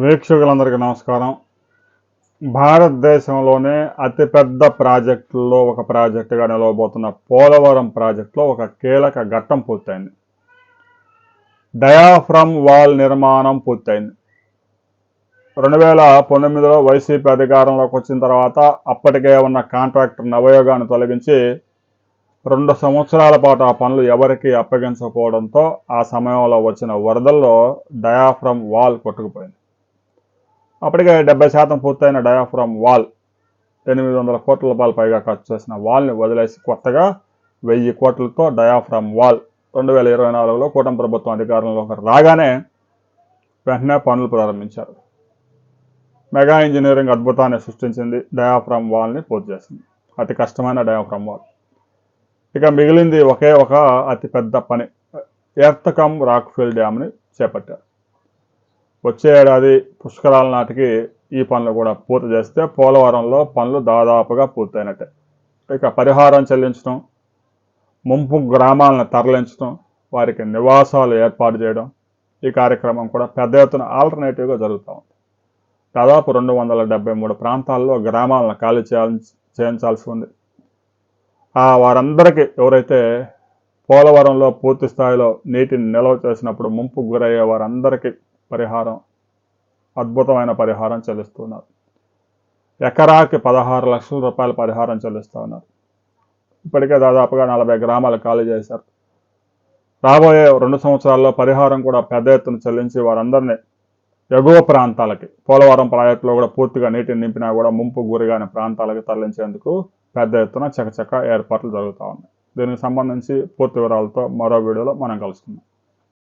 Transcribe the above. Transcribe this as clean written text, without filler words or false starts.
వీక్షకులందరికీ నమస్కారం. భారతదేశంలోనే అతిపెద్ద ప్రాజెక్టుల్లో ఒక ప్రాజెక్టుగా నిలవబోతున్న పోలవరం ప్రాజెక్టులో ఒక కీలక ఘట్టం పూర్తయింది. డయాఫ్రమ్ వాల్ నిర్మాణం పూర్తయింది. 2019లో వైసీపీ అధికారంలోకి వచ్చిన తర్వాత అప్పటికే ఉన్న కాంట్రాక్టర్ నవయోగాన్ని తొలగించి 2 సంవత్సరాల పాటు ఆ పనులు ఎవరికీ అప్పగించకపోవడంతో ఆ సమయంలో వచ్చిన వరదల్లో డయాఫ్రమ్ వాల్ కొట్టుకుపోయింది. అప్పటికే 70% పూర్తయిన డయాఫ్రమ్ వాల్ 800 కోట్ల రూపాయలు పైగా ఖర్చు చేసిన వాల్ని వదిలేసి కొత్తగా 1000 కోట్లతో డయాఫ్రమ్ వాల్ 2024లో కూటమి ప్రభుత్వం అధికారంలోకి రాగానే వెంటనే పనులు ప్రారంభించారు. మెగా ఇంజనీరింగ్ అద్భుతాన్ని సృష్టించింది. డయాఫ్రమ్ వాల్ని పూర్తి చేసింది. అతి కష్టమైన డయాఫ్రమ్ వాల్. ఇక మిగిలింది ఒకే ఒక అతిపెద్ద పని, ఎర్త్ కమ్ రాక్ఫిల్ డ్యామ్ని చేపట్టారు. వచ్చే ఏడాది పుష్కరాల నాటికి ఈ పనులు కూడా పూర్తి చేస్తే పోలవరంలో పనులు దాదాపుగా పూర్తయినట్టే. ఇక పరిహారం చెల్లించడం, ముంపు గ్రామాలను తరలించడం, వారికి నివాసాలు ఏర్పాటు చేయడం, ఈ కార్యక్రమం కూడా పెద్ద ఎత్తున ఆల్టర్నేటివ్గా జరుగుతూ ఉంది. దాదాపు 273 ప్రాంతాల్లో గ్రామాలను ఖాళీ చేయించాల్సి ఉంది. వారందరికీ ఎవరైతే పోలవరంలో పూర్తి స్థాయిలో నీటిని నిల్వ చేసినప్పుడు ముంపుకు గురయ్యే వారందరికీ పరిహారం, అద్భుతమైన పరిహారం చెల్లిస్తున్నారు. ఎకరాకి 16 లక్షల రూపాయల పరిహారం చెల్లిస్తూ ఉన్నారు. ఇప్పటికే దాదాపుగా 40 గ్రామాలు ఖాళీ చేశారు. రాబోయే 2 సంవత్సరాల్లో పరిహారం కూడా పెద్ద ఎత్తున చెల్లించి వారందరినీ ఎగువ ప్రాంతాలకి, పోలవరం ప్రాజెక్టులో కూడా పూర్తిగా నీటిని నింపినా కూడా ముంపు గురిగాని ప్రాంతాలకు తరలించేందుకు పెద్ద ఎత్తున చకచక ఏర్పాట్లు జరుగుతూ ఉన్నాయి. దీనికి సంబంధించి పూర్తి వివరాలతో మరో వీడియోలో మనం కలుసుకుందాం.